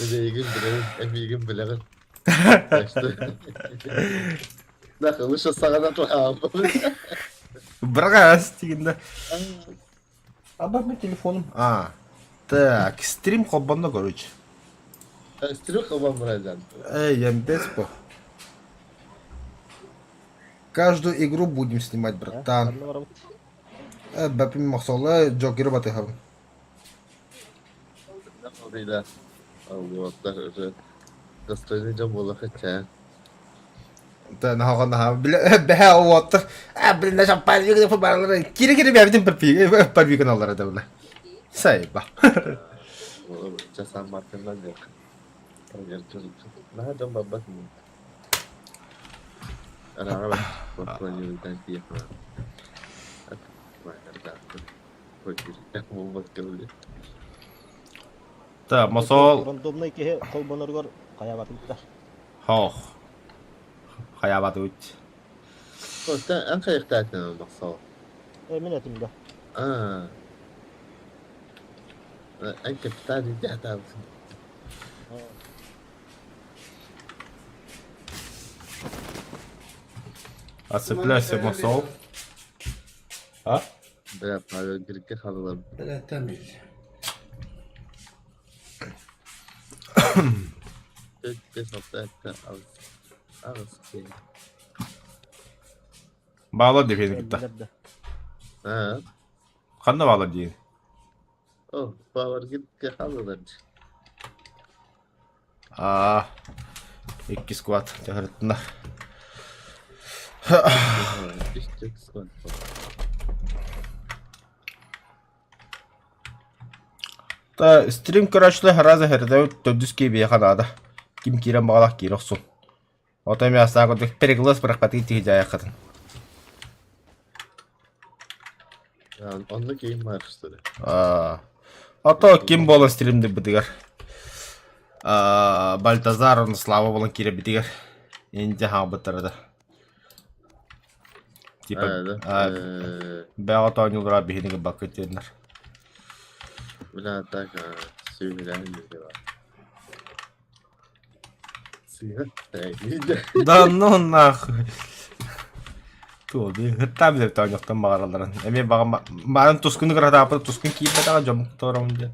Bebeğin bileğin, emeğin bileğin. İşte. Ne kılmış o sana da tuhaf. Браgas дегенде. А бар мı telefonum? А. Так, стрим колбанда, короче. Stres kafam vuracağım. Эй, Ямбецпо. Каждую игру будем снимать, братан. Ben de varım. Бәпім мақсалы, Джокері батыхам. Ne oldu Allah Allah. Kıstırınca bola kaçar. Та нахаға нахаға. Бәхә оуаттыр. Білінде шаппай жүгді футболлары. Кері-кері бәбіден бір каналлары да бұла. Сайба. Casan markanlar yok. Nereden babak mı? Ana ara bak yıldan diye falan. Та, масол. Рандомный кеһе колбоноргор кая батыптар. Хоох. Хаябаты үт. Sen en kayıktaydın bak sağ ol. Emin etimde. En kayıktaydın diye hatta. Отцепляйся, масол. А? Böyle para birlikte kalırlar. Beş hafta etti az şey. Bağla defeni gitti. Nerede? Ha. Kanda bağla diye. Oh, power git kalırlar. Ah. 2 squat. Jaharatında. İşte kısmet. Та стрим короче хараза хэрдэ төдөсгий би ханада. Ким кирэн баглах гирохсон. Одоо ми асаагаад переглас брахпати хийж аяхад. Yani onda game var işte. Одоо ким болон стримдэ бидгээр. Балтазар Слава болон кире бидгээр. Энд хаабатарда. Типа бага тоонюлра бихинэг бакетэнэр. Buna tak sürülen yüzü var. Siyah değildi. Да ну нахуй. Тоо би хаттам дээр тоонёхтон магараларан. Эми бага маан тускүн гэрэ апа тускүн кийбэтага жом торомж.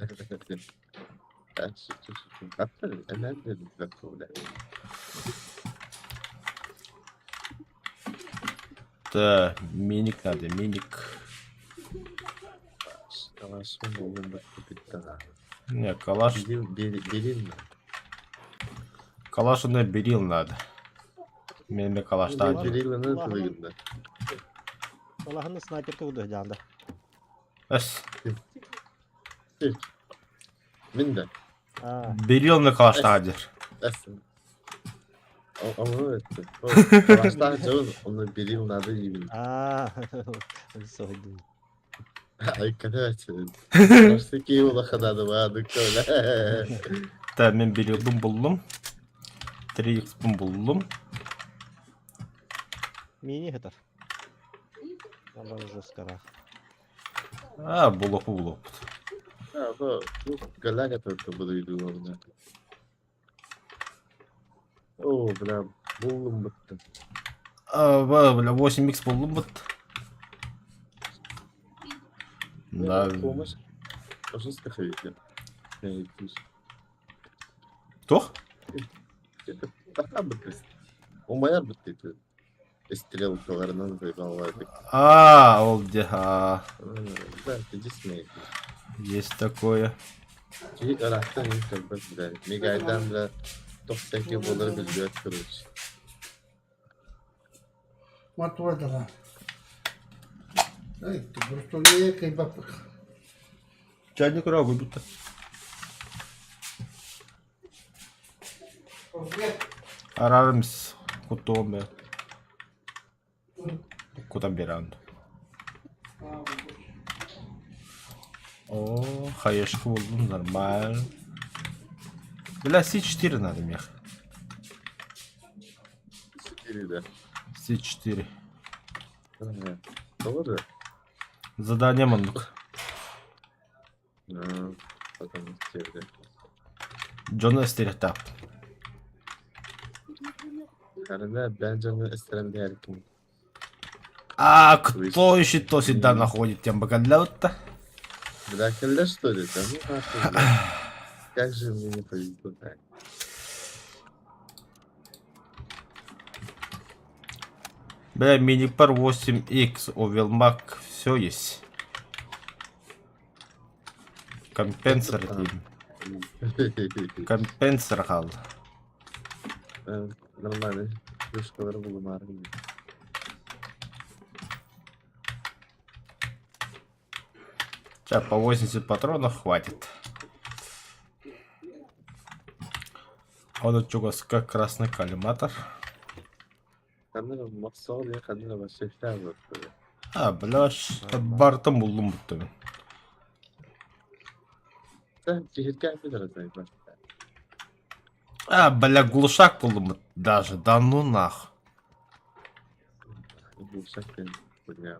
Hatta hemen dedim böyle. Та миник надо, миник. Savaşın oğlum bak bitti ha. Не, калаш. Bilin mi? Калаш не берил надо. Менде калашта. Biril'in kılığında. Allah'ın sniper kıldı canda. Эс. Min de. Берил не калашта адыр. Esin. Ama evet. Savaştan çoğun onu Biril'in adı gibi. Soydu. Ay kadar açın. Başta ki yola kadar da vardık öyle. Та мен берилдум булдум. 3x булдум. Mini hıtar. Allah'ın jostkara. Булоп. Ha bu galaga tortu buduydu orada. Oo bla buldum bitti. Бля 8x булдум бут. Да. Olmaz. Nasıl sıkıyor? Evet. Кто? Bakalım bitti. O mayar bitti. Стрелкаларынан заебалладык. Ол где. Да, ты дисмей. Есть такое. Чей арахтан ин калбас да. Мегайдан да 92 болары билбет кылыч. Матуадала. Эй, ты просто не кайбапык. Чайник рагу бутта. Ararımız. Kutuğum ben. Kutuğum bir anda. О, хаешку buldum normal. Бля, C4 надо мне. Biri de. C4. Doğru. Задание мандук. Bakalım içeride. John'u istirihtab. Karena ben canı isterim diğer kim. Кто еще то сюда находит, тем богатляут-то? Бля, что ли? Да ну нахуй, бля. Как же мне не повезло так. Бля, минипар 8X, Овелмак, все есть. Компенсер дiyeyim. Компенсер kaldı. Ben normalde duşkaları buldum harbi. Сейчас по 80 патронов хватит. Он чугаска красный коллиматор. Kanka masa oluyor, kanka başka şeyler var böyle. Блядь, бартом buldum muhtemelen. Sen şehirken bir arada bak. Бля, глушак buldum даже. Да ну нах. Bu uşak benim. Bu ne?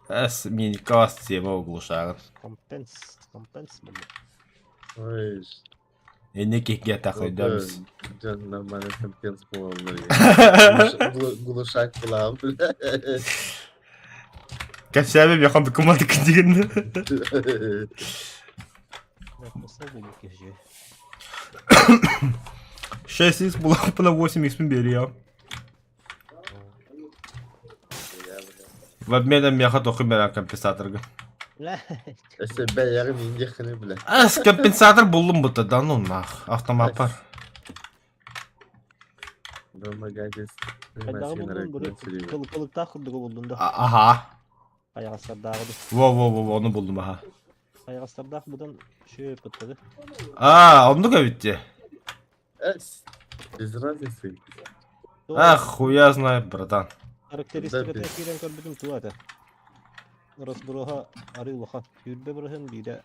Мне не кажется его глушак. Kompens mi? Oy. Nekih GTA koyduğumuz. Canından bana kompens bu olur ya. Guluşak bulam. Kaçabım yakın bir kumanda kıcığında. Nasıl bulduk yaşıyor? 6x bulan buna 8x mi veriyor? В обмен на меха только merak компенсаторга. La. Ese ben yarın indikini bile. Компенсатор buldum bu da ну нах. Автомат var. Normal geleceğiz. Kaydağı buldum buraya. Kılıkta kırdık o bulduğunda. Aha. Ayak astardağı da. Во, onu buldum aha. Ayak astardağı buradan şöyle pıtladı. Onu da bitti. Es. Без разницы. Хуя знает, братан. Karakteristik atak giren kalbim tuğata. Ras buraha arıyulaha. Yürbe burahan bir de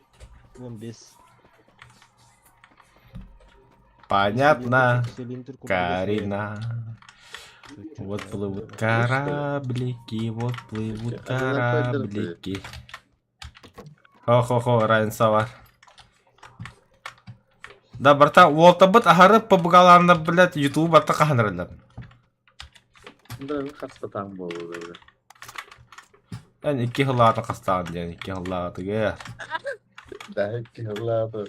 15. Понятно. Цилиндр купили. Карина. Вот плывут кораблики, вот плывут кораблики. Хо-хо-хо, разница var. Да, братан, Уолтабыт ахарып побыгаларында, блядь, ютуб атта каханырылар. Bunda bir hasta tam bu olur öyle. Ben 2 hılatı kastağın diyen, 2 hılatı gel. Belki Allah'ım.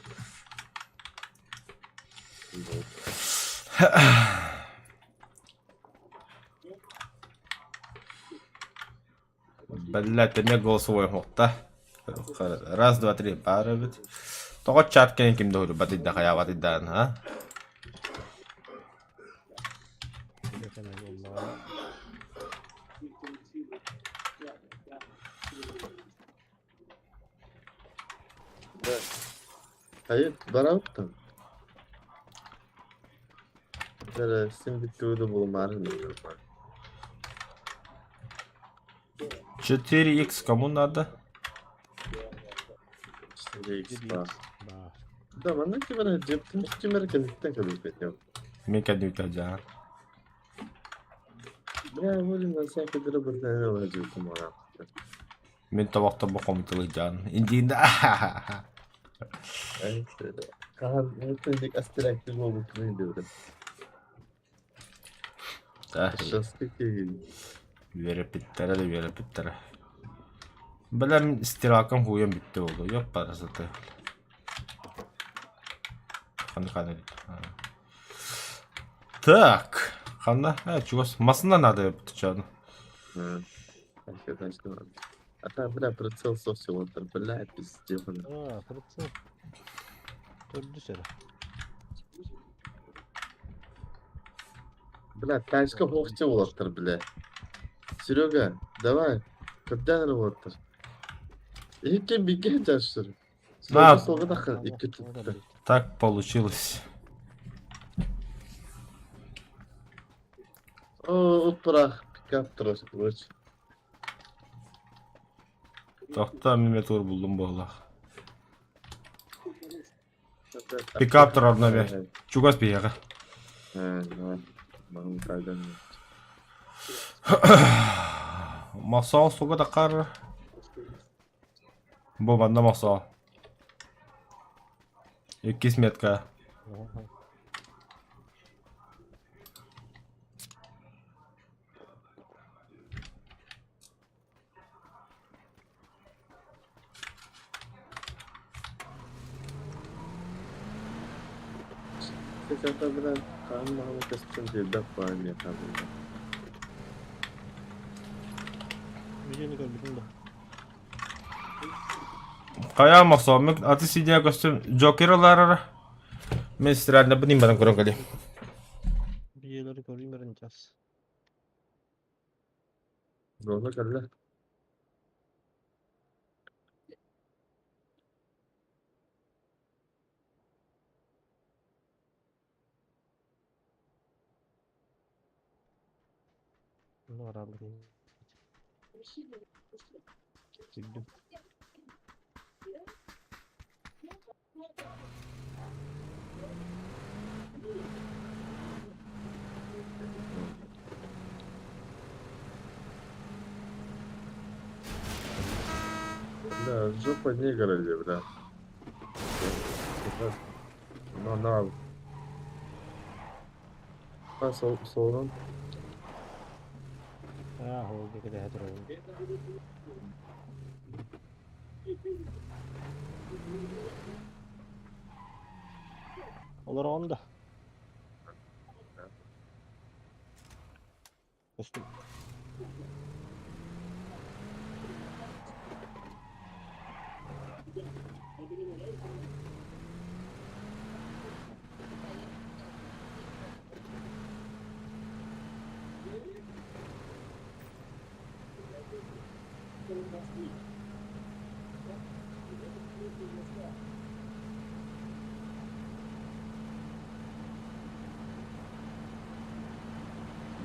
Блядь, ты мне голосовой хокта. Раз, два, три, пара бит. Только чат кем кем дохлю, батить да хая батить да, ha? Hayır, bana attın. Böyle şimdi tuğdu bulmarım. 4x кому надо? Şimdi X var. Bah. Da bana ki bana cepten iki merkezlikten kabul ediyorum. Meka düğüteceğim. Ya böyle ben sen kadar bir tane olacaktım ona. Мен табақта боқомтылыжан. Индиинде. Evet. Kaan hepindik astiraktif olduk ne diyorum. Şanslı ki. Verip bittere de verip bittere. Bilem istilakım huyum bitti oldu. Yok parası da. Kanı. Так. Ханна, чугас. Масында надо птичану. Arkadaşlar. Hatta bile pritsel sosyal otur. Bile biz cebine. Aa, kırıksın. Öldü sıra. Бля, тачка хохче болаттыр, бля. Серега, давай. Капитан работаешь. Иккен биккен жаштыр. Да. Солға да екі tuttu. Так получилось. О, отпырақ. Пикап тұраш, короче. Тоқта меметур buldum bu Allah. Пикап тұр орнына бер. Чугас бияға. Бағым қайдан. Масал суға да қар. Бұл банда масал. 2 метка. Aha. Seçakta bilen kanun bağımı kesmişim diye dört bağım yakalım. Videonu gördüm de. Kaya maksudum atı sidiye göstüm Joker olar. Men istirahane benim barang kurang kali. Videoları göreyim öğreneceğiz. Doğru kalle. Bunu var abi. Bildim. Да, жопа не городе, бля. Ну, на. Solun. Ha, oldu ki de hedir oldu. Olur onda. Üstüm.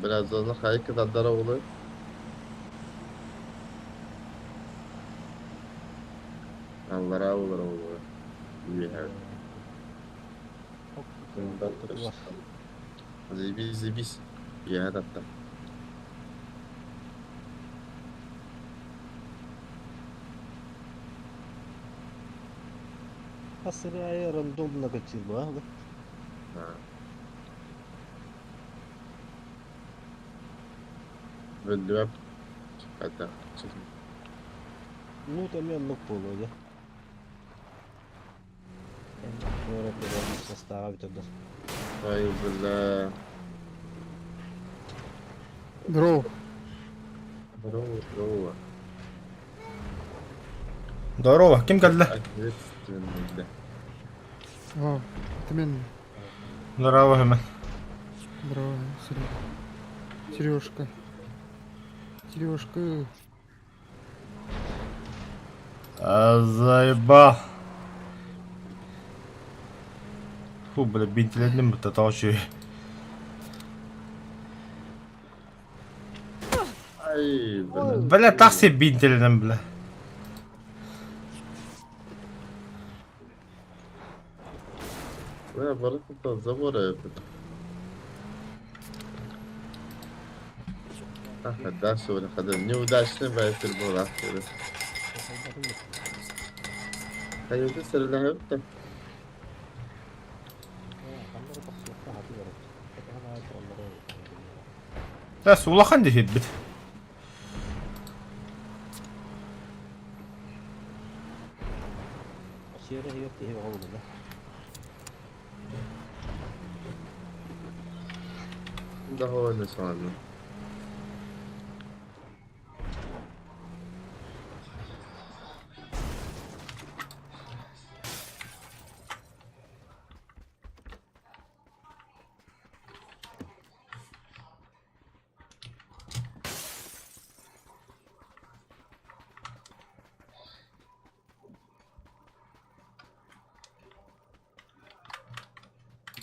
Biraz sonra hayır kadar olur. Allah razı olur. İyi her. Var. Zibis. İyi her hatta. Hasıraya random kaçır bu abi. Ha. Böyle hatta çıkın. Nu también no puedo ya. Ahora podemos estar habitando. Ay billah. Здорово. Здорово. Здорово, kim geldi? Ответственно. А, это мен. Здорово hemen. Здорово, Сережка. Сережка. Azayba. Bu böyle bintilerini mi taşıyor? Ay billah. Böyle taksi bintilerini bile. Ya balık da zabora yapıyor. Daha sonra kadar ne uğraştın ben seni bırakıyorum. Hayırdır sarıla yok da. Onları bakmakta hadi var. Hemen ait onları. Ya sulakan diye bit. Aşırı yok diye oldu da. Daha öyle sandım.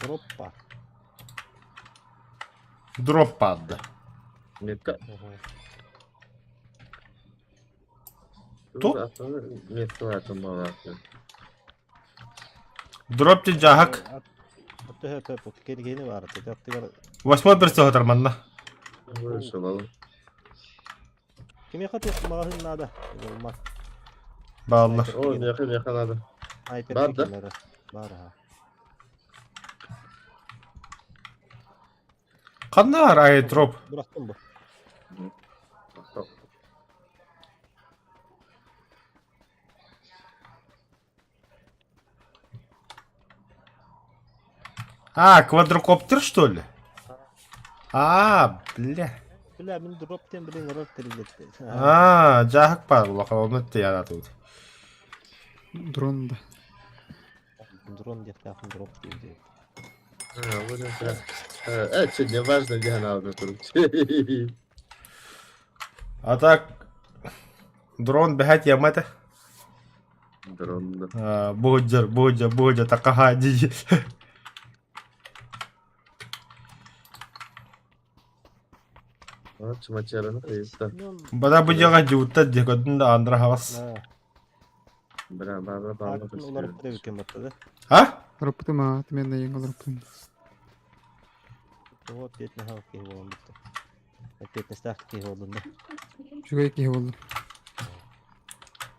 Droppa. Drop pad. Metka. Тут? Метка это малахи. Drop din jahak. Hatta hep geri var. Hatta var. Восьмой bir sıhhatar manna. Вышел. Kim yakatıyor mağazın nada? Olmaz. Bağlı. О, yakın надо. Hyper Var da. tekerleri. Var ha. Қандар айдроп. Bıraktım bu. А, квадрокоптер, что ли? А, бля. Bile min drop tem bilin arar teriletti. А, жағық бар, ұлақа олметті яратуды. Дрон да. Drone diye yakın drop diye. Вот это. Это не важно, где она уже тут. А так, дрон бәхәт ямады. Дрон. Бұғыджа, тақаға дейі. Вот чумачараны қиыпты. Бада бұджаға жуытта декодын да андыра хағас. Бара. Artık olarak da ülkem battı. А? Роптым, а ты мен ең роптым. Вот petne hava ki oldu bitti. Petne stak ki oldu da. Жүгей ке болды.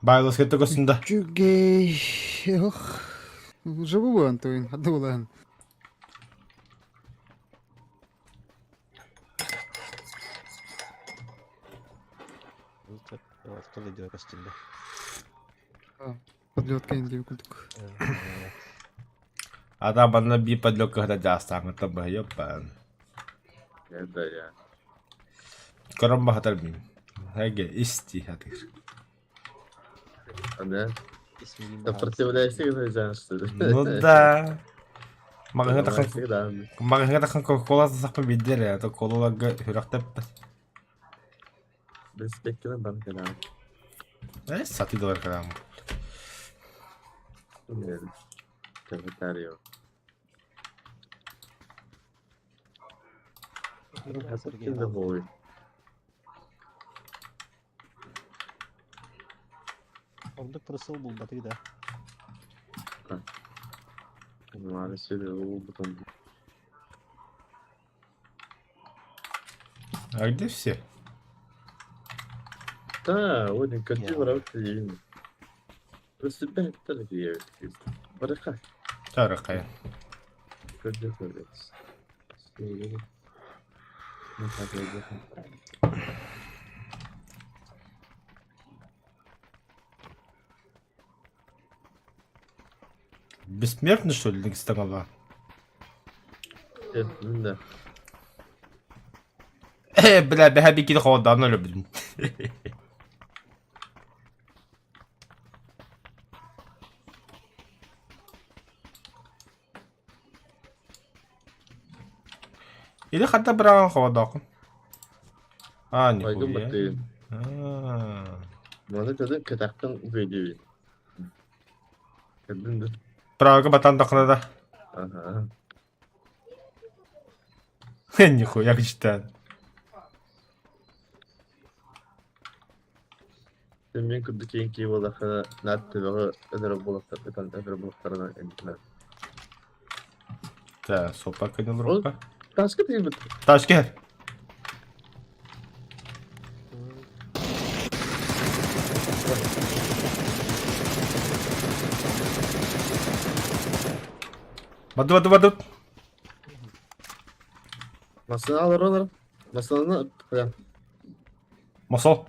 Байлыс кетті көсінде. Жүгей. Ох. Живу bu Антоин. Хады болан. Так, вот кто видео костюмда. Подлетка инди күлдік. Ада бана би подлёк когда жастан это бы ёпан. Это я. Кором бахатар бим. Хаге исти хатыр. Да? İsmini Сопротивляйся, когда что ли? Ну да. Магага Всегда. тахан кока-кола сақпа биддер, а то колаларга хүрақтап. Респективен банкада. Сати доллар кадам. Комментариев. Hazır boy. Orada pırasıl buldu batıyı da. Maalesef o button. А где все? Да, очень красиво Я. работает. Просто пять такие. Бараха. Таракая. Как делается? Ну так я. Бессмертный, что ли, Дагестанова? Да. Бля, бэхэ би кида хавадан ölü bildim. Или хотя бы рано хавадакын. А, Baygın нихуя. bakayım. А. Bana kadın kataktan video. Kadın da. Правга батандакына да. Ага. Нихуя читает. Мен күрдік ең кей болақы нәтті бағы өдірі болақтарына әнділер. Да, сопа кайдан Ол рукка. ташқы дейін біт. Ташкер. Баду. Масını alır olur. Masını koyalım. Масол.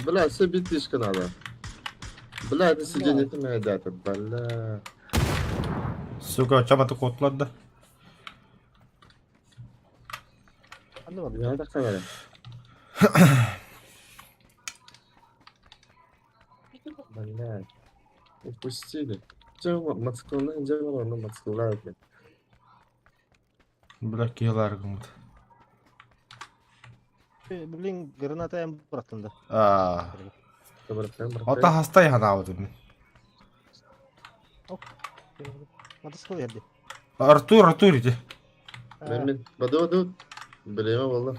Бля, все битишка надо. Бля, это сиденье ты меня дата. Бля. Сука, чаматы котлады. Anlamadım. Я так говорю. Бля. Упустили. Чего мацкулы, чего он мацкулает. Бля, киялар гымыт. Bilin granata hem bıraktın da. А. Братан, Ата хастай ханабыт мен. Atası geldi. Артур иди. Мен баду. Блин, валла.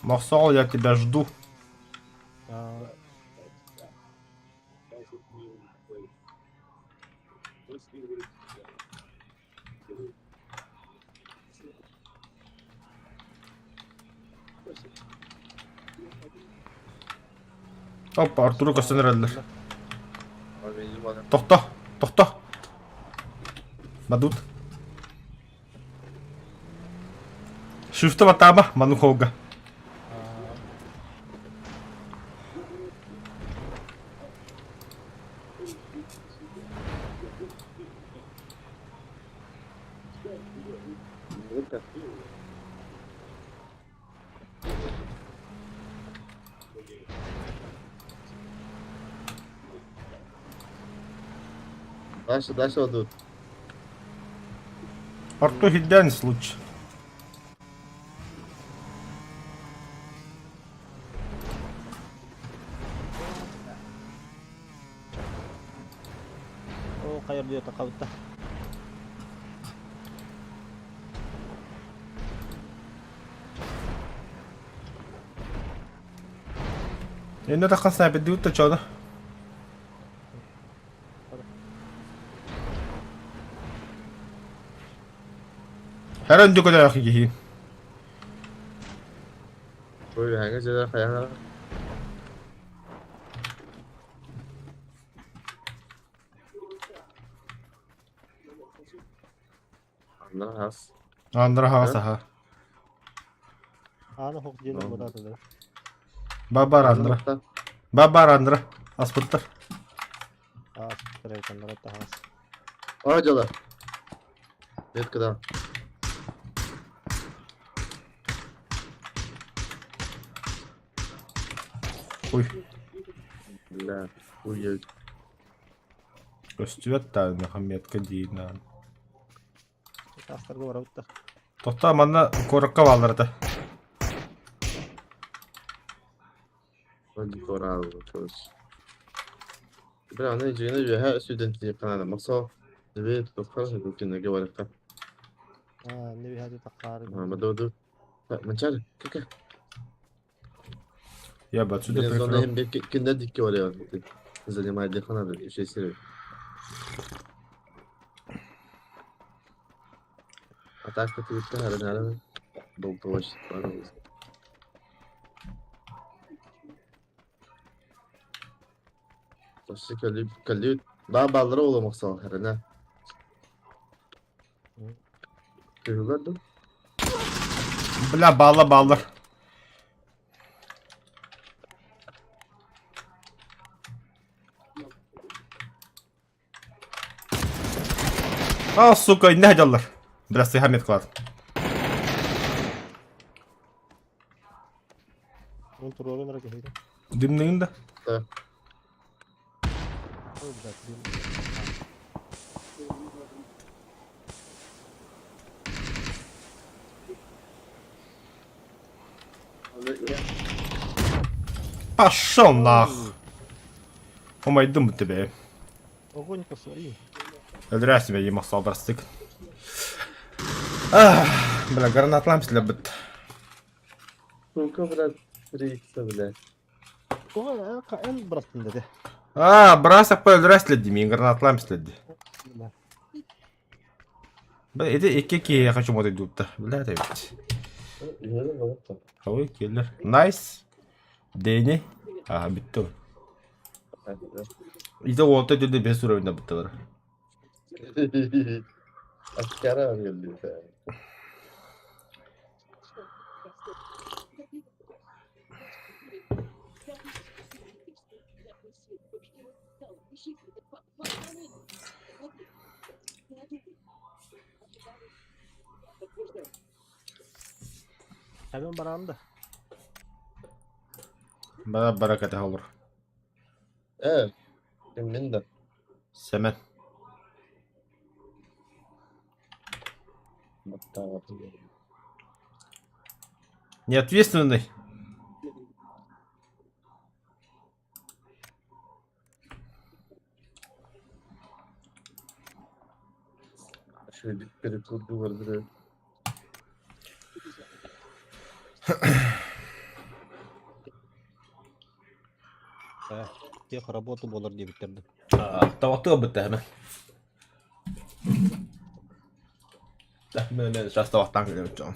Масол, я тебя жду. Hoppa Artur'u göstererler. Abi benim adam. Tohta. Badut. Shift'e batama manu hoga. Дальше идут. Artur hidden случай. Oh, kayak dia tak kau tah. Yine de kasna bir düğüt de çoğda. Her önce kadar yakı giyin. Böyle hangi şeyler kayanlar? Anlar has. Andra hava saha. Ana hok jenis bodoh tu. Babar Andra. Aspırtır. Terus kan rata has. Ağacalar. Evet kadar. Uy. La. Uy. Göstüvet da Muhammed değil lan. Kastar gua rata tah. Tohta manna korukka valdırdı. Hadi koral çalış. Bir an önce yine bir her studenti kanalda masa. Evet, doktor mungkin lagi warga. Ne bir hadi takar. Madodo. Mencari. Kakak. Ya batı da Benim sonra pek hem bir kinde dikki oraya. Zalimay dekana bir şey sürüyor. Atak kötü bitti herhalde. Doktor baş. Taşı kalıyor. Daha balları olamak sağ herhalde. Görüyorlar da. Bla bağlar. Ah suka ne hacallar. Biraz sehamet kılar. Untuk rolling mereka itu. Dimleyin de. Da. Oh, berarti. Passion lah. Omaydım bu be. Огонь посмотри. Öldürersin be yemek saldırıstık. Ah, bla granatlam silabıt. Kuka biraz frikse bile. Oh, KN berasın dedi. Ah, brasak öldürersin demeyin granatlam siladi. Ben ede iki kaçım oda dupta. Bla da evet. Yine balık da. Hava gelir. Nice. Deni. Ah bitti o. İşte o orta döndü bir sürü oyunda bitti var. Askere arıyordu ya. Hemen baranda. Bana barakat olur. Evet. Kimin de. Semen. Hatta Не ответственный. şöyle bir kurdu vardır. Dia работу болар diye bitirdi. Tavakta bitti hemen. Ben biraz tavaktan geliyorum canım.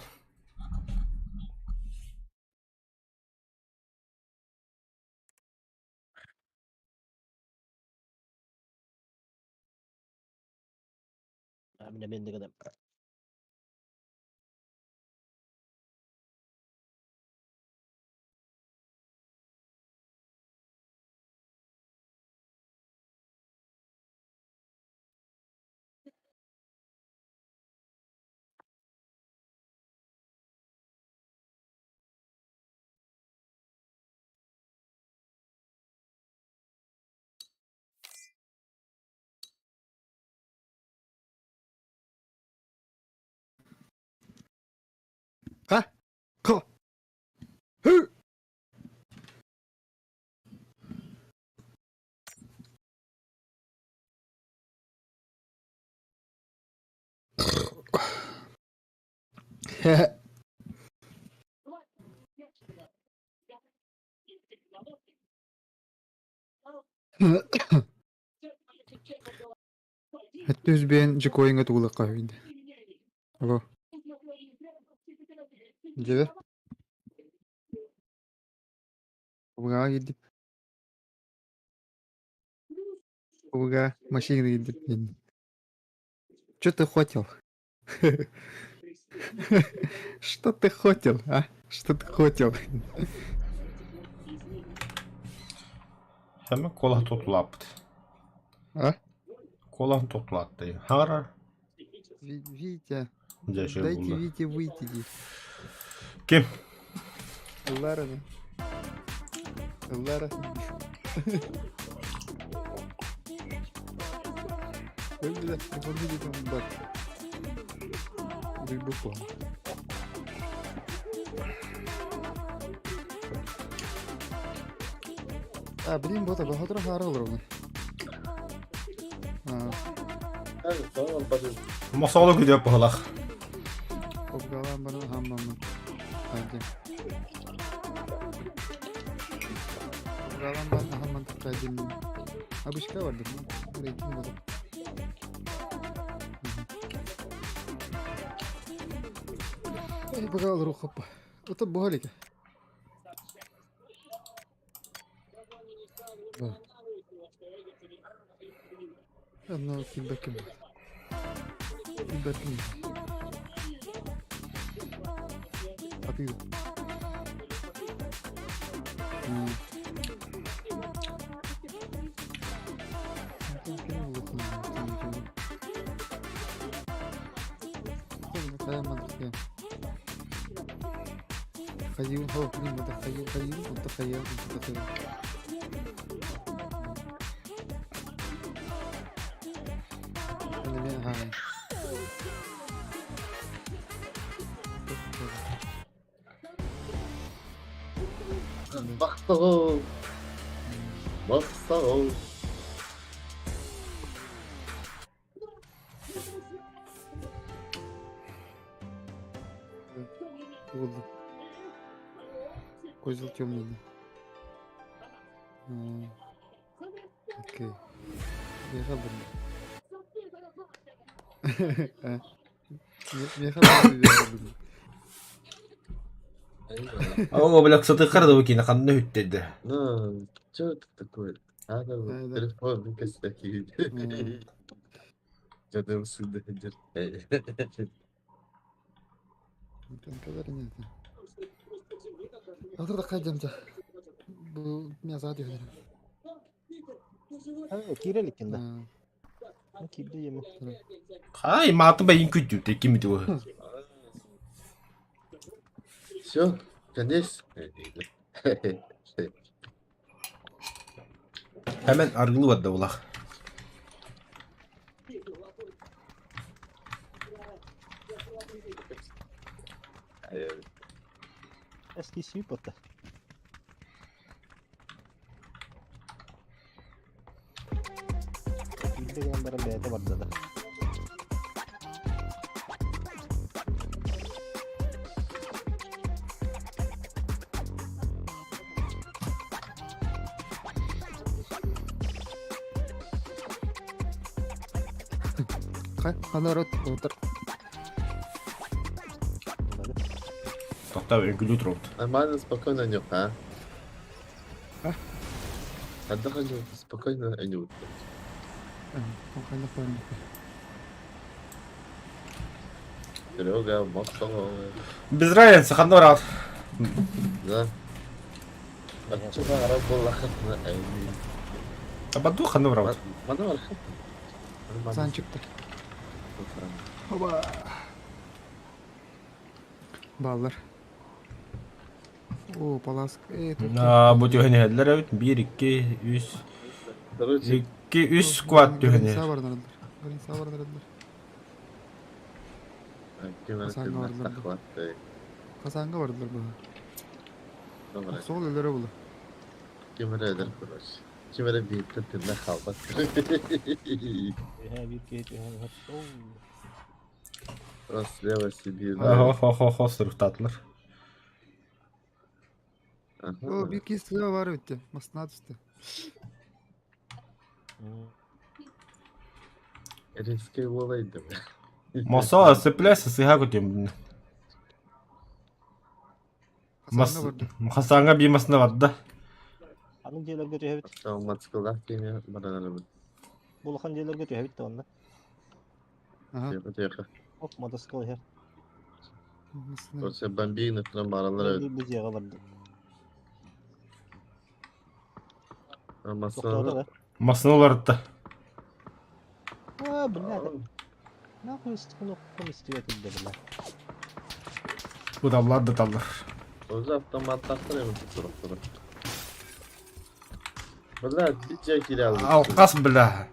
Amine ben de kadar. Ha? Ko. Hı. Düz ben jikoyinga tuğla kahvinde. Alo. Cebe. Buga gidip. Buga машина gidip. Что ты хотел? Что ты хотел, а? Что ты хотел? Hemen kolah toplaaptı. А? Kolah toplaattı. Harar. Витя, Yaşa дайте buldu. Вите выйти здесь. Kim? Лара. Лара. Öyle telefonu dedim bak. Bir bu puan. Блин, вот это хатра харал ровно. Evet, tamam hadi. Masalı gidiyor bakalak. Obgalan bana hamamın. Hadi. Obgalan bana hamamın tıklaydım. Abişka vardı. Buraya kim var? Ай, богал рухопа. Это богалика. Да. Одно кибаким. Кибаким. А ты? تخيل هو كلمة متخيل متخيل متخيل أنا بين هاي Baksana. Baksana. Oldu. Козел темный. Окей. Я хабарım. Я хабарım. Ama böyle kısa karada bakayım kanını hüttedi. Ну, что это такое? Надо Да. телефон выкосить такие. Canım sıkıldı. Там kadar нет. Hazır da kaydımca. Bu mezat ediyorum. Ha, kirelik kinde. Kirde yeme. Hay matı beyin küçük de kimi diyor. Все, конец. Hemen argılı var da ulak. Eski süpota. Kirde gandara beyte bardadı. Kanarot otur. Tahta öngülü durdu. Нормально, спокойно, Анюх, а? А? Отдохни, спокойно, Анюх. Kanka koyalım. Yok ya Moskova. Biz Ryan sıkandı var. Da. Açık araba bullakatına evi. Ama dur kandı var. Bana var. Sen çıktı. Hoba. Ballar. Oo Palask. Bu tüheni hediler evet. 1, 2, 3. Короче, 2, 3 squat tüheni. Sağ var narılır. Sağ var narılır. кемер Hasan кемер vardı. сахватты. Kazanga vardılar bu. Добре. Sol ellere bulu. Кемер эдер, короче. Кемер бейттен тенне халбат. Bir geç. Oo. Просто слева себе. Ho sırıktadılar. O bir kez silah var bitti. Masnat üstü. Riske olaydı. Masa sıplaysa sıha kötüyüm. Kazanga vardı. Hasanga bir masında vardı. Hanım jelerge cehbit. Tamam matskılar kemiyor. Bana araba. Bulhan jelerge cehbit de onda. Aha. Yok. Hop madaskal her. Masnat. Короче, бомбейный прям баралар. Biz yaga vardı. Doktorda Masana. da. Masını vardı. Ha bu ne? Ne yapıyorsun? Bunu istiyor dediler. Bu dallar da dallar. O zaman matlattır ya bu tarafları. Valla bir cekil aldım. Alkas bile.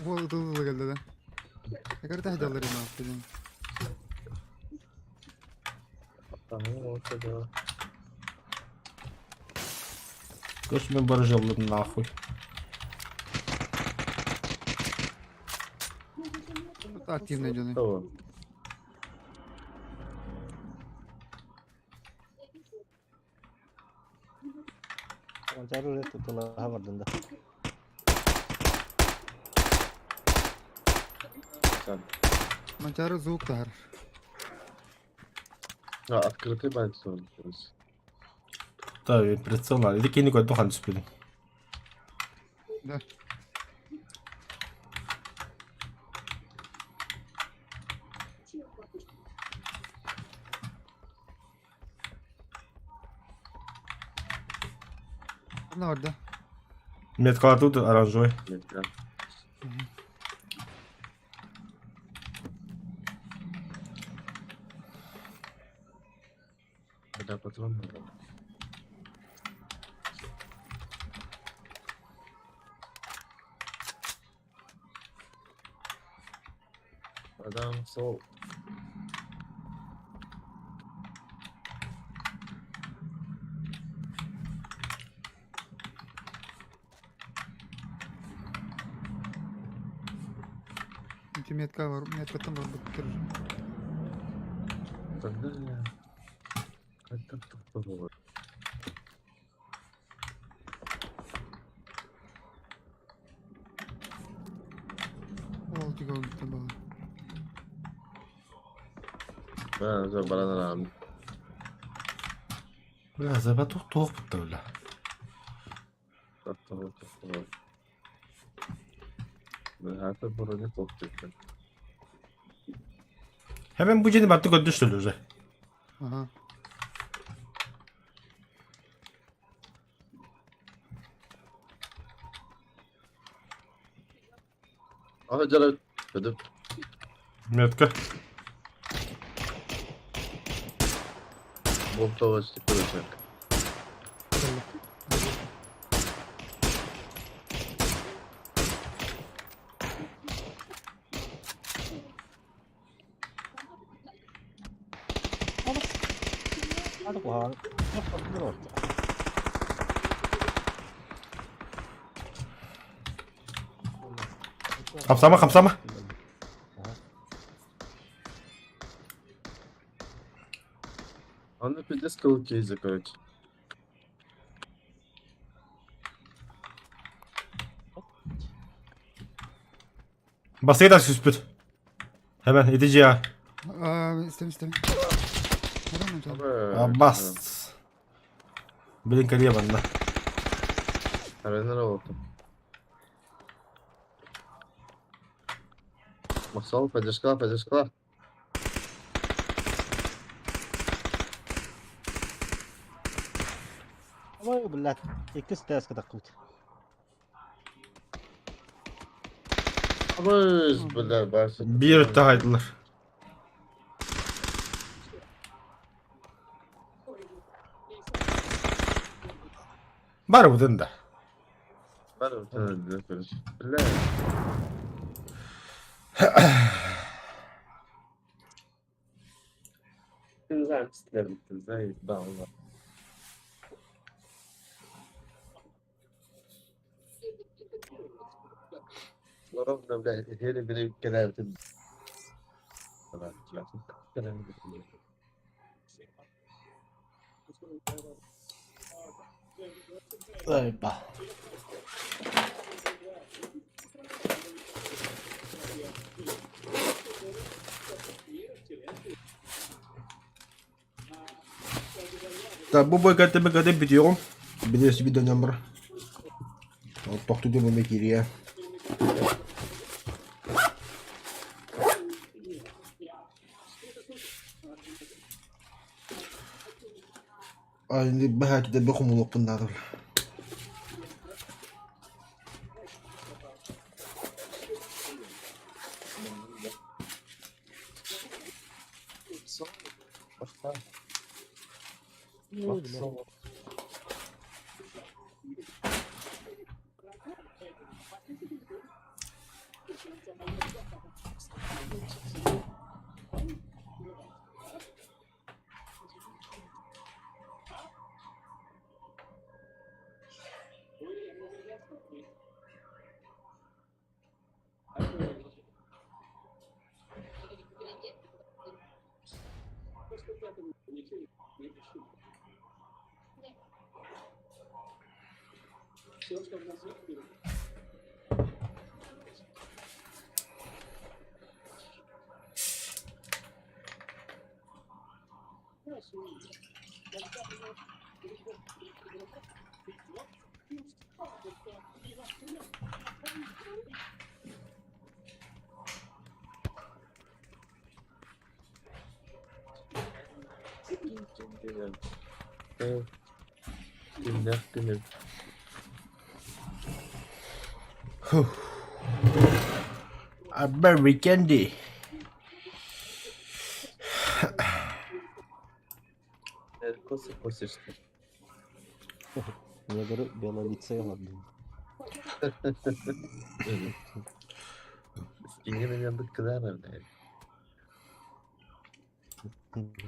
O hızlı geldi lan. Ne kadar tahdi alırım abi. Tamam ortada. Göçmen barış yollarını nahuy. Активный canım. Tamam. Acarı red tutula ha vardında. Sen. Mancara звук тар. Ha открытый байт sormuş. Tabii pritsyon var. İlk yeni koydum hanım süpürüm. Да. Ne orada? Metkartı da aranjoy. Mesela. Bir daha patron mu? Adam sol. İki metka var. Metkatan var. Bitirir. Тогда я как-то тупо. Oldu oldu tamam. Ben önce bana rağmen. Biraz da tuhaf bitti öyle. Tamam. Ben her sefer buraya korktum. Hemen bu ceni battı gördü işte. Aha. Aha canım. Dedim. Metka. Bomba başlık olacak. Hadi kuhan. Yapmadılar orta. Kapsama. Anne bir de skalı кейзі, короче. Basayı da süspür. Hemen edici ya. İstem. Nereden mi canım? Bas. Bilin kariye bana. Haberler oldu. Masal, поддержка. Ama billah ikisi ters kadar kut. Abuz bunlar başı. Bir ötte haydılar. Var bu da. Var mı sana da konuş. Billah. Güzel ister bittiniz. Hayır, dağılma. ضربنا بلا هنا من الكلام Eyvah. Bu kadar bitiyorum. Biliyorsun bir dönem var. Toktu da bunu giriyor. Aynı belki de bakımı bunlar. Dinle. Aber weekendi. Kosi işte. Niye göre bana litseye aldım. İngilizce yandık kadar nerede?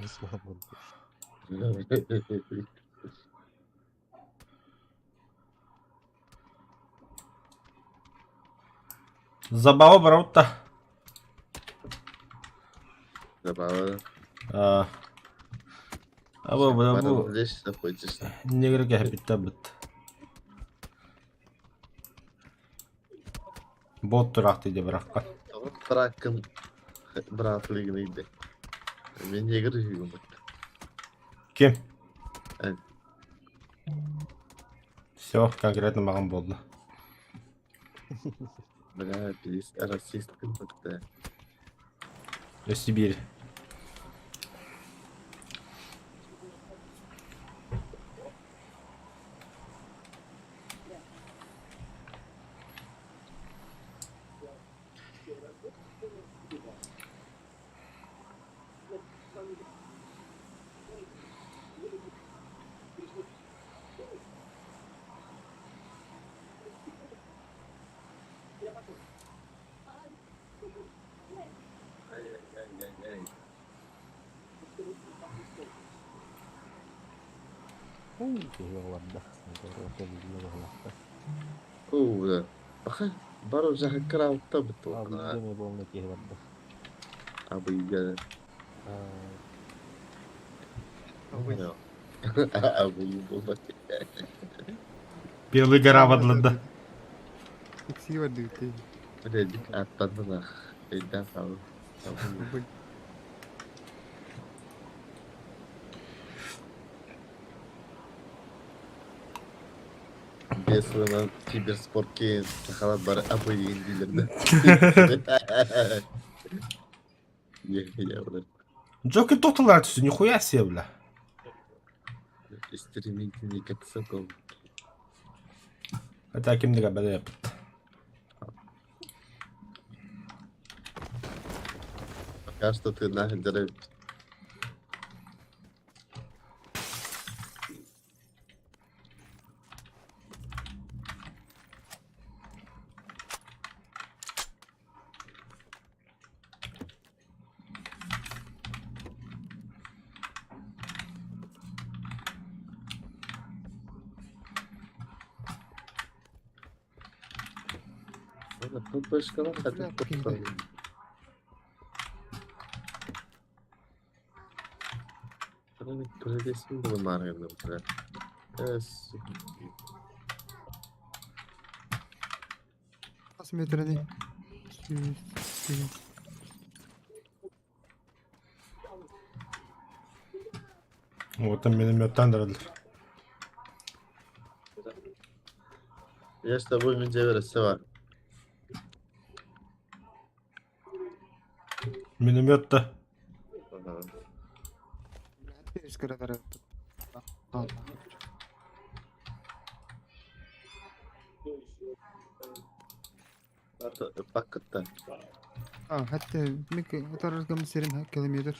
Nasıl yapalım? Забава брата. Забава. Bu Leş de koyacağız. ne gerek bitti bit. Bot turaktı diye bırakkan. Ama bırakın. Bırakılıydı. Ben yeğir yiyorum. Kim? Evet. Все, конкретно маған болды. Бля, biz расист кылдыкты. Сибирь. Eyvallah. Orta bilgiler olmakta. Oo, bakın. Baro jahkar altta Abi betul. izleme bu olmak eyvallah. Abi ya. Abi. Abi bu bak. Белый грамотлы. Икси вадыты. Dedik atladılar. Elden kaldı. Ben sonra Kibersport'ki sakalat bari abi yenilirdi. Ya ulan. Джокер тоталар түсі, нихуя себе, бля. стриминг катсак ол. Это кимдиге бәле япыт. Пока что ты нахер дыры. Тут башкалар хотят тоқтайды. Күредесің бұл марғының бірі. Kaç metrede? 200. Вот там минометтан дырылыр. Если bu mücevheresi var. Минометта. Aha. Üst kadar. Allah. Pakıtta. Hatta mik otarız gam serim kilometre.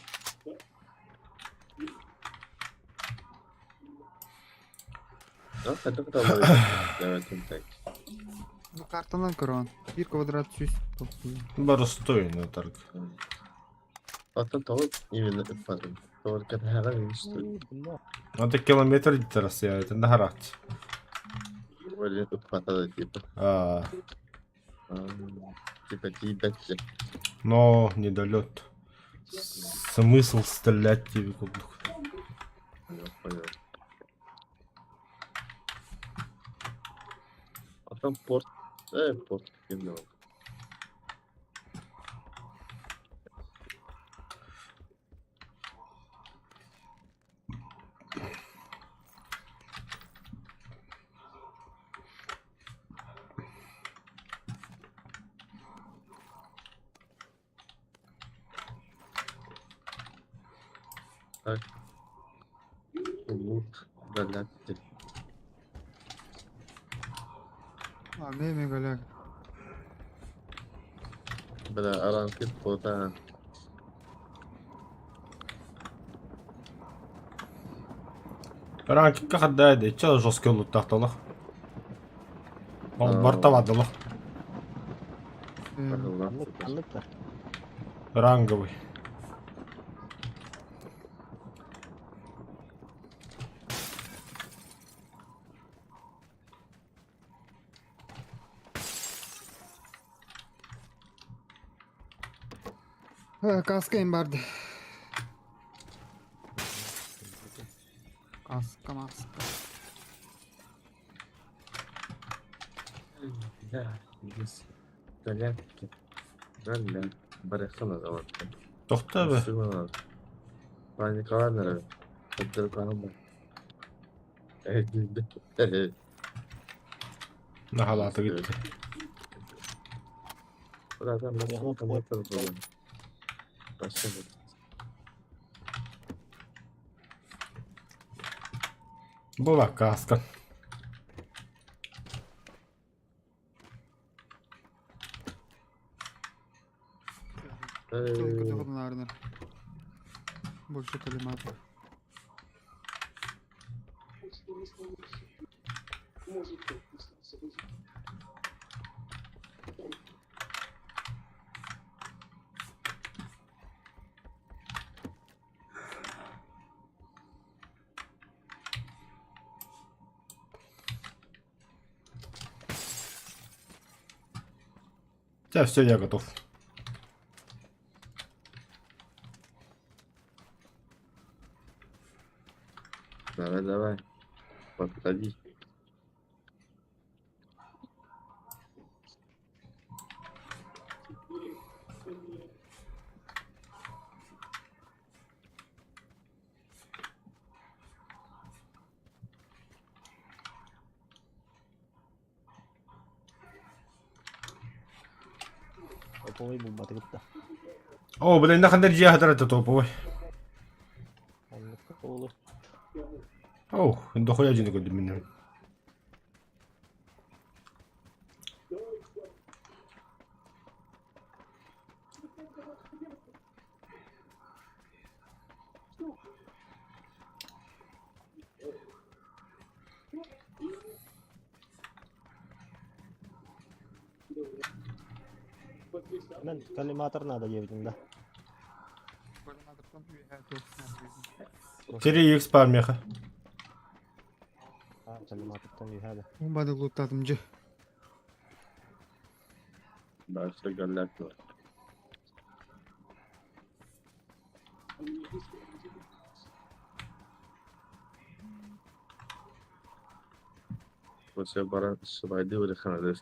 Hadi bakalım. Evet, tek. Bu kartalan kıran. 1 kvadrat süs topluyor. Барыстой торг. Atan tavuk именно ıppadım. Tavuk kadar herhalde işte. Это километр дитерас я, это нахарат. Böyle ıppatada типа. Типа дебетчик. Но недолет. Смысл стрелять тебе кубок. Понял. Atan port. Port. Bilmiyorum. Так. Loot галактик. Ne galak. Бля, аранкет пота. Ранки кахадда да, че жесткий лут тахталах. Он бортовадылах. Anlık da. Ранговый. Kaskayım vardı. Kaska. Ya, biz галактик. Галя. Барахана zaman. Тохта be. Panikalar nereye? Ötleri kanım var. Evet, güldü. Evet. Nahalatı gitti. Buradan nasıl kapatalım oğlum? Başka bir. Bu bak kaskan. Только доходно, наверное. Больше коллиматов. Все, я готов. Давай. Подходи. Топовый бомба gitti. О, блин, нахуй дерья хадрата топовый. Anlık olur. О, Оу, дохуя жини көрдüm мен. Мен коллиматор надо ебдим да. 3x бар меха. Коллиматордан үйhäde. Бады лутадым же. Başta göller var. Você bara şubaydı öyle kanadı.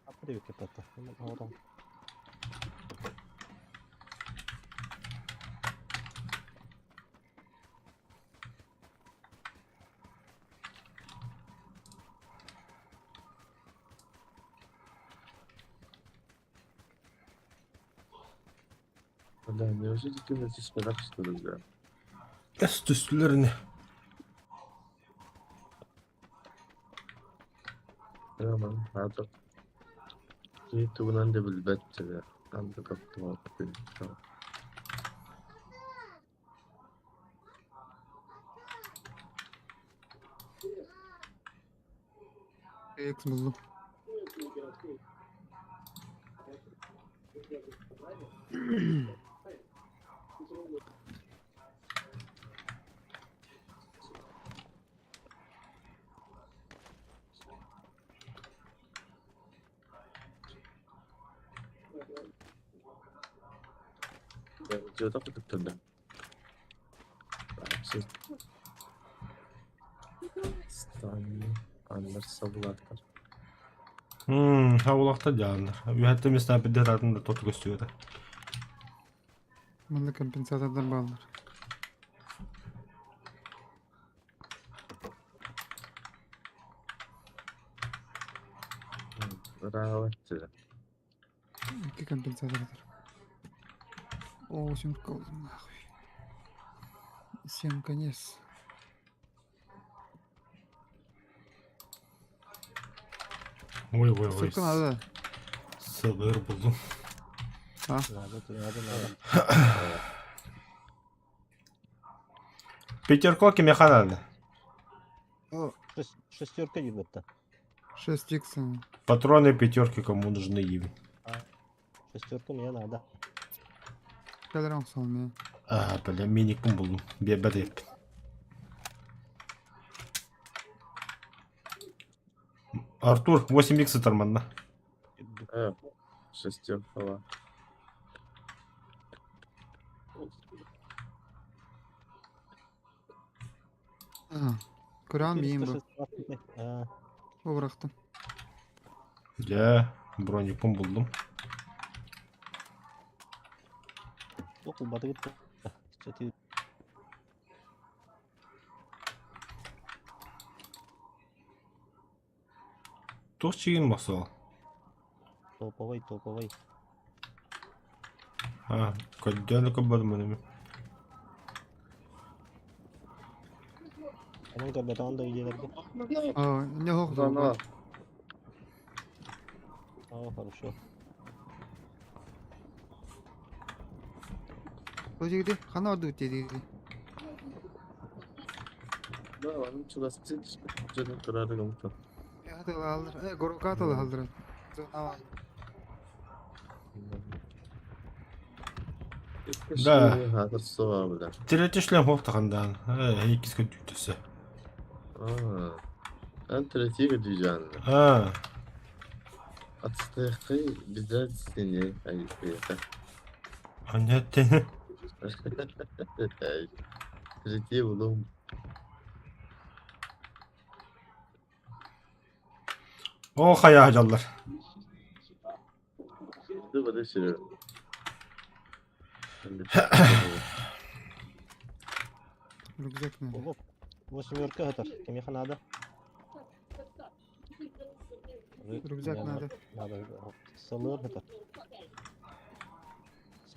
Apa diyor kepata? Orang. Да, неужели здесь спадак что ли, да? Эс түстүлөрүнө. Tamam, hadi. YouTube'dan da bilbette ya. Ben de kaptım o kapıyı. Tamam. X buldum. Ben videoda kutuptum da. Siz... Stanley, Anlar Sabulaklar. Хавлахта жанр. Үйәтте местен бедер адында тоту көстүгөдө. Мында компенсатордар балдар. Bravo size. 2 компенсатордар. О, 8 колдым нахуй. 7 конец. Ой. Сколько надо? Сылыр булдум. Надо. Пятерко кимеха надо. О, Шестерка ебать-то. 6 икс. Патроны пятерки кому нужны им. Шестерка мне надо. Кадрам салмия. Бля, миникум булдум. Бебедеп. Артур, 8х тарманна. Evet. Шестерка var. Көрам бейім бұл. А, Обырақтым. Броникум булдум. Okul batı gitti. Çatı Тух чигин басал. топовый. Көддөнү көбөдү менеме. Onun kabatan da iyilerdi. Не хоқ Zana. Aa, хорошо. Бұл жерде қана орды өтеді. Да, onun çılası çiz. Canım kırardı komutan. Атылы алдыр. Горка атылы алдыр. Да. Hazır soğa bile. Тиретишлем хофтагандан. Экис көтүтөсө. Ben tretiye diyeceğim. Atıştaki bizler seni ayıplayacak. Анятте. Tretiye buldum. О, хая жаллар. Dur bana sürüyor. Рюкзак надо. Ого. Восьмерка это. Кемеха надо. Рюкзак надо. Надо. Салыр это.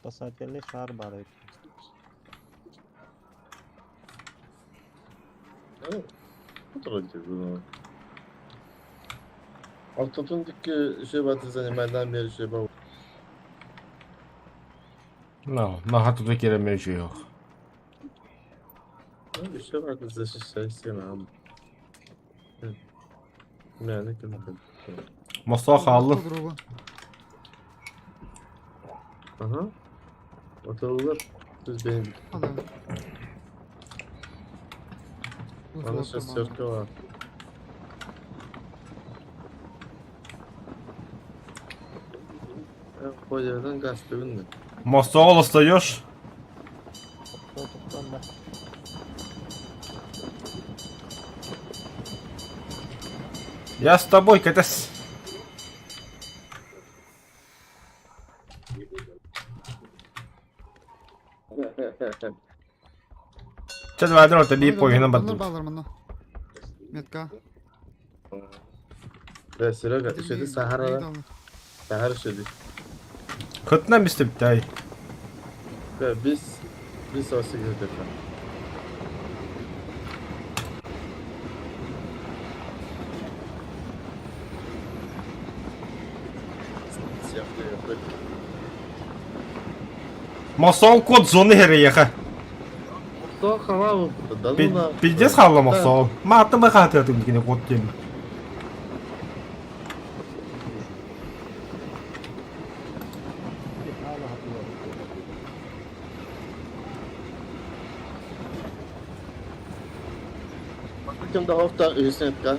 Спасательный шар бар. Evet. Oturacak bunu. Altın dikki şey batı zanimlerden beri şey bak. No, hatırda giremeye şey yok. Bir şey var kızda şey istemem. Yani kim? Mustafa kaldı. Drop'a. Aha. Oturulur. Siz benim Al abi. Bu bana drop'a ses bağlı. şarkı var. Kocaman gazetenin mi? Mustafa устаешь? Koltuktan da. Я с тобой, Катас. Sen verdin orta bir oyuna Onlar battım. bağlarım ona. Metka. Ve sıra şeyde Sahara'da. Sahara şeydi. Kıtına biz de bir daha. Ve biz sosu girdik. Mustafa код зоны hereye. Кто хавал? Да ну на. Пиздец хавла Mustafa. Матı mı katıyordum yine kod game. Hala hatırlıyorum. Bakın da hafta üstüne tka.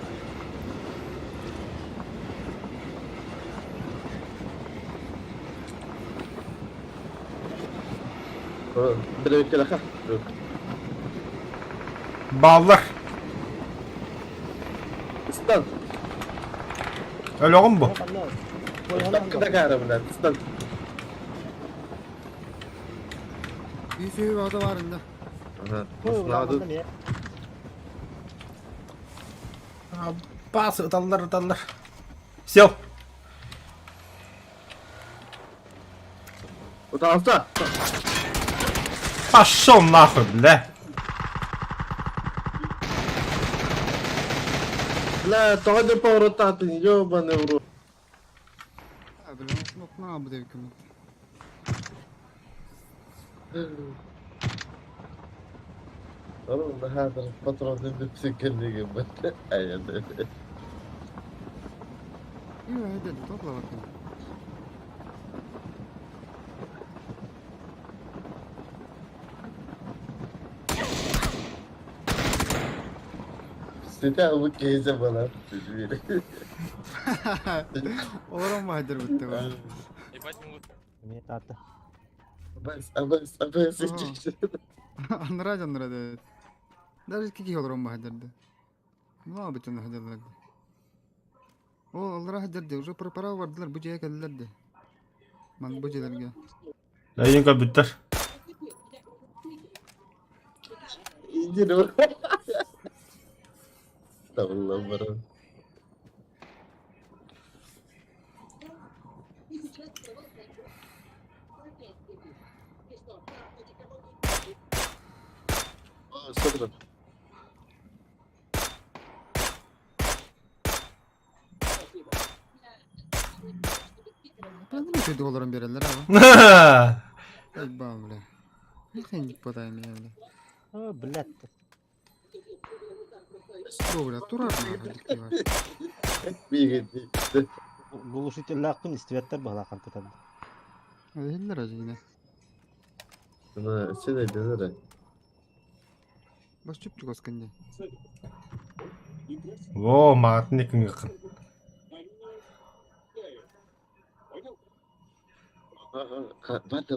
Bir de kela ha. Bağlar. İstan. Öyle oğlum bu. Allah. İstan kıda kahraman lan. İstan. Bir sürü orada var indi. Aha. Koy Nasıl ulan adı? bana niye? Bazı ıtallar. Сел. O da altta. Пошел нахуй, бля. La toda por tanto yo bana vuru. Abi lan ne yapı devkimi. Oğlum da her taraf patronun bir psikolojik gibi. Aynen. İyi hadi topla bakayım. Site bu keyze bana. Oran vardır bitti var. Niye tatlı? Abas seçişti. Andıra evet. Даже какие oran vardır. Ne yapacağım hacırlardı. O Allah hacırdı. Уже prepara vardılar. Bu ceye geldilerdi. Man bu celerge. Yayın kabütter. İyice ne var? Tamam bana. Sabır. Ben de mi kötü olurum bir eller abi? Ey bağımlı. Ne kadar git badayım ya. Ha bilet. Doğru durar mı? Dikti var. Bir gitti. Глушительлахтын истебеттер баглакан тетен. Eller acı yine. Buna şey de denir. Baş çöpçük oskanda. Во, матны кынгын.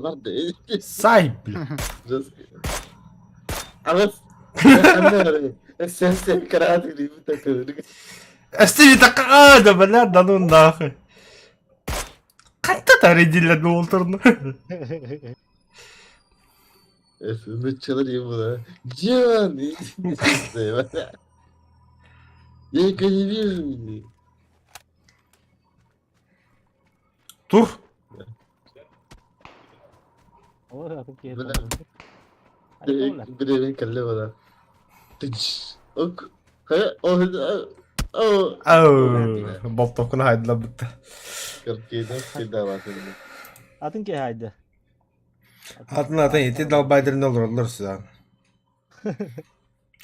Vardı. Say, bля. Abas. Sen karat gibi takılır. Эстеви такая, бля, да ну нахуй. Kaçta tarihçiler ne olduğunu. Ümit iyi buna. Civan. Ya kaçırıyor. Dur. O atın ki Böyle- hadi Bir evin kelle bana. Tıç. Ok. Kaya. Oh. Oh. Au. Bob tokuna haydiler bitti. 47 keda var senin. atın ki haydi. Atın yeti dal baydırın olur olur size.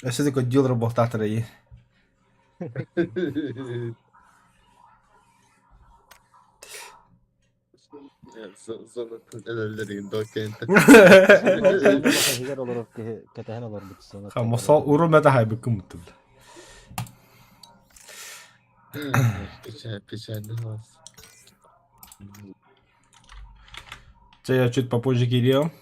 Eşede ko diyor bu tahtayı. Sonatın ellerinde dokente. Higar olur ki ketehen olur bu sonra. Ama sol uru meta hay bakım mutlu. Печально вас. Çaya çüt papucu geliyor.